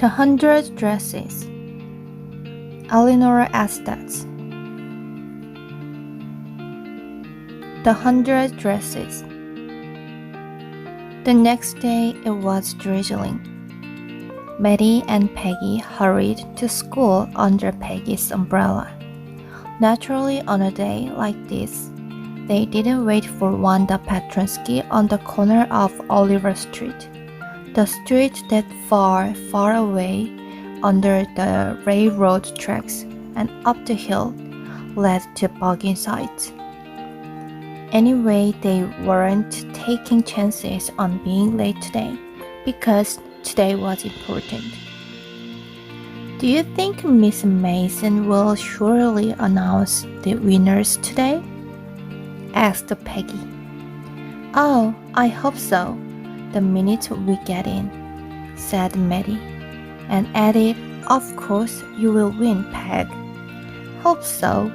The 100 Dresses. Eleanor Estes. The 100 Dresses. The next day it was drizzling. Maddie and Peggy hurried to school under Peggy's umbrella. Naturally, on a day like this, they didn't wait for Wanda Petronsky on the corner of Oliver Street, the street that far, far away under the railroad tracks and up the hill led to Buggin sites. Anyway, they weren't taking chances on being late today because today was important. Do you think Miss Mason will surely announce the winners today? Asked Peggy. Oh, I hope so, the minute we get in, said Maddie, and added, Of course you will win, Peg. Hope so,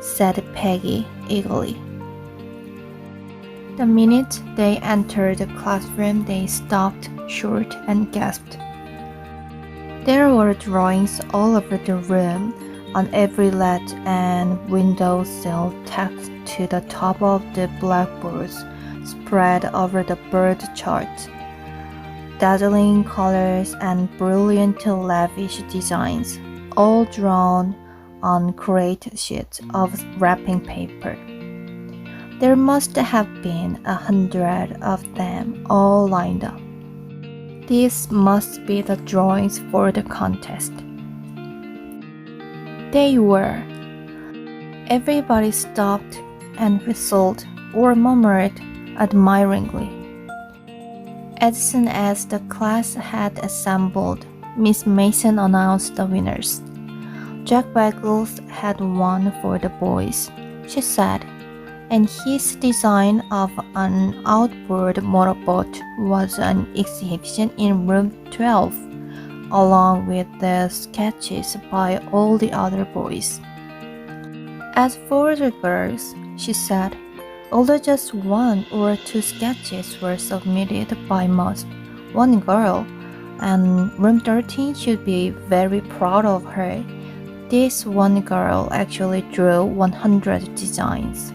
said Peggy eagerly. The minute they entered the classroom, they stopped short and gasped. There were drawings all over the room, on every ledge and window sill tacked to the top of the blackboards spread over the bird chart. Dazzling colors and brilliant lavish designs, all drawn on great sheets of wrapping paper. There must have been 100 of them all lined up. These must be the drawings for the contest. They were. Everybody stopped and whistled or murmured admiringly. As soon as the class had assembled, Miss Mason announced the winners. Jack Bagels had won for the boys, she said, and his design of an outboard motorboat was an exhibition in room 12, along with the sketches by all the other boys. As for the girls, she said, although just one or two sketches were submitted by most, one girl, and room 13 should be very proud of her. This one girl actually drew 100 designs,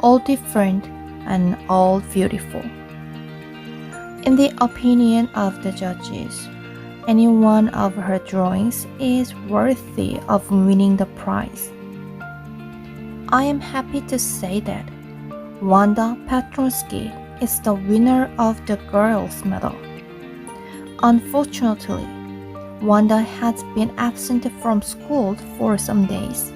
all different and all beautiful. In the opinion of the judges, any one of her drawings is worthy of winning the prize. I am happy to say that Wanda Petronsky is the winner of the girls' medal. Unfortunately, Wanda has been absent from school for some days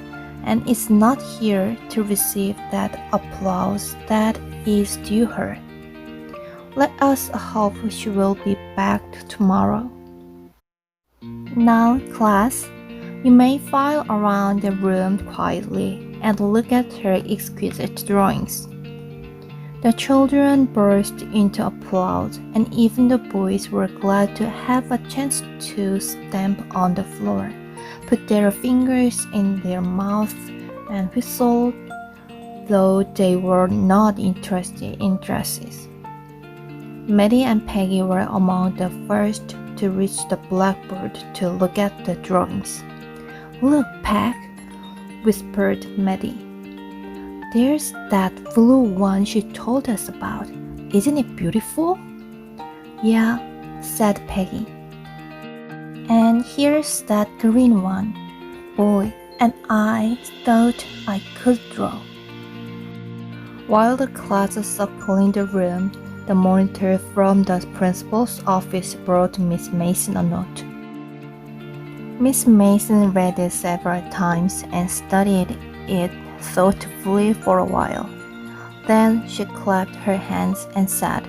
and is not here to receive that applause that is due her. Let us hope she will be back tomorrow. Now, class, you may file around the room quietly and look at her exquisite drawings. The children burst into applause, and even the boys were glad to have a chance to stamp on the floor, put their fingers in their mouths, and whistle, though they were not interested in dresses. Maddie and Peggy were among the first to reach the blackboard to look at the drawings. Look, Peg, whispered Maddie. There's that blue one she told us about. Isn't it beautiful? Yeah, said Peggy. And here's that green one. Boy, and I thought I could draw. While the class circled in the room, the monitor from the principal's office brought Miss Mason a note. Miss Mason read it several times and studied it thoughtfully for a while. Then she clapped her hands and said,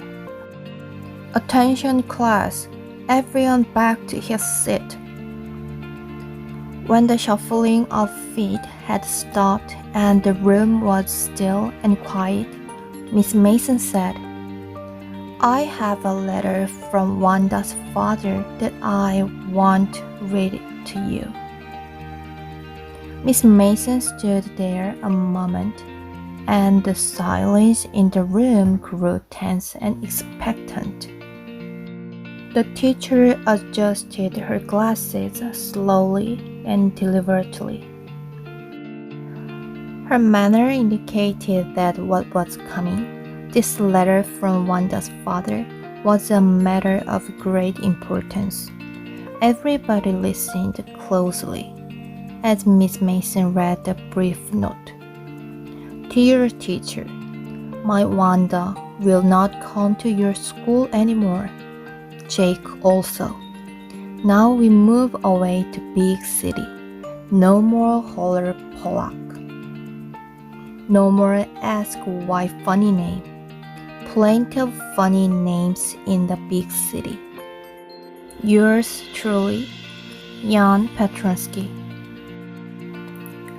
Attention class, everyone back to his seat. When the shuffling of feet had stopped and the room was still and quiet, Miss Mason said, I have a letter from Wanda's father that I want to read to you. Miss Mason stood there a moment, and the silence in the room grew tense and expectant. The teacher adjusted her glasses slowly and deliberately. Her manner indicated that what was coming, this letter from Wanda's father, was a matter of great importance. Everybody listened closely as Miss Mason read the brief note. Dear teacher, my Wanda will not come to your school anymore. Jake also. Now we move away to big city. No more holler Pollock. No more ask why funny name. Plenty of funny names in the big city. Yours truly, Jan Petronsky.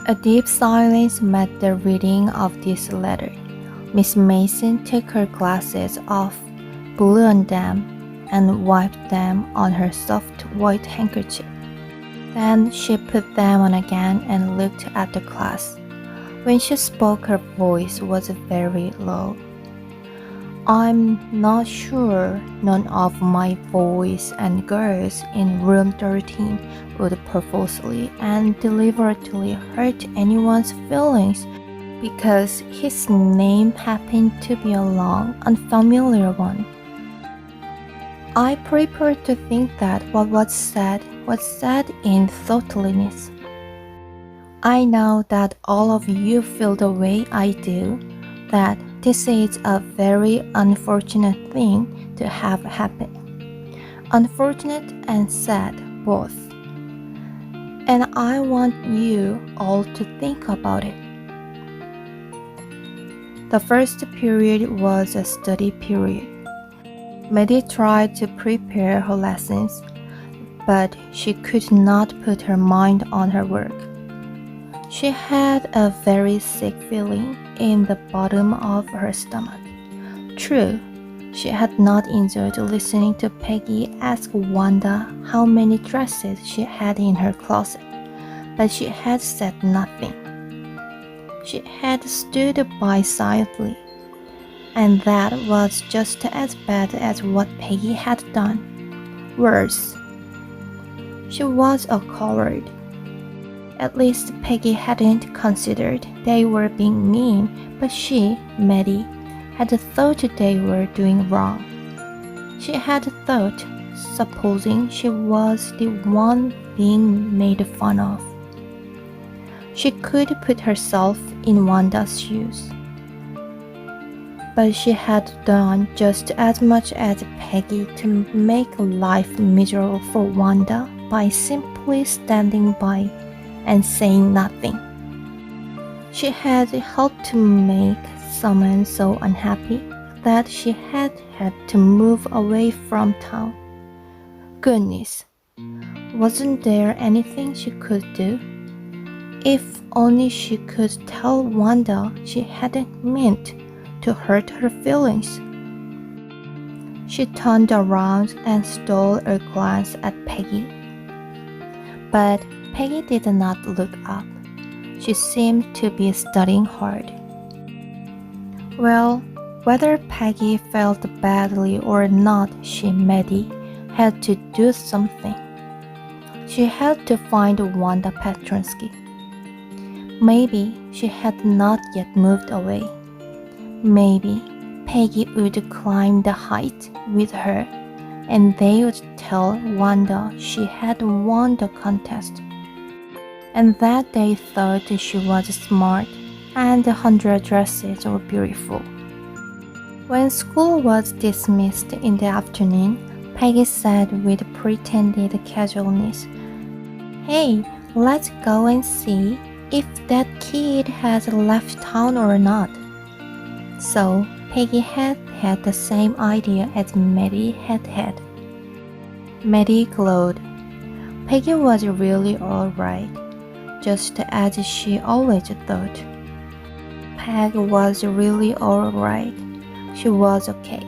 A deep silence met the reading of this letter. Miss Mason took her glasses off, blew on them, and wiped them on her soft white handkerchief. Then she put them on again and looked at the class. When she spoke, her voice was very low. I'm not sure none of my boys and girls in room 13 would purposely and deliberately hurt anyone's feelings because his name happened to be a long, unfamiliar one. I prefer to think that what was said in thoughtfulness. I know that all of you feel the way I do, that this is a very unfortunate thing to have happen. Unfortunate and sad both. And I want you all to think about it. The first period was a study period. Maddie tried to prepare her lessons, but she could not put her mind on her work. She had a very sick feeling in the bottom of her stomach. True, she had not enjoyed listening to Peggy ask Wanda how many dresses she had in her closet, but she had said nothing. She had stood by silently, and that was just as bad as what Peggy had done. Worse. She was a coward. At least Peggy hadn't considered they were being mean, but she, Maddie, had thought they were doing wrong. She had thought, supposing she was the one being made fun of. She could put herself in Wanda's shoes. But she had done just as much as Peggy to make life miserable for Wanda by simply standing by and saying nothing. She had helped to make someone so unhappy that she had had to move away from town. Goodness, wasn't there anything she could do? If only she could tell Wanda she hadn't meant to hurt her feelings. She turned around and stole a glance at Peggy. But Peggy did not look up. She seemed to be studying hard. Well, whether Peggy felt badly or not, she, Maddie, had to do something. She had to find Wanda Petronsky. Maybe she had not yet moved away. Maybe Peggy would climb the height with her, and they would tell Wanda she had won the contest, and that they thought she was smart and the 100 dresses were beautiful. When school was dismissed in the afternoon, Peggy said with pretended casualness, "Hey, let's go and see if that kid has left town or not." So Peggy had had the same idea as Maddie had had. Maddie glowed. Peggy was really all right, just as she always thought. Peg was really all right. She was okay.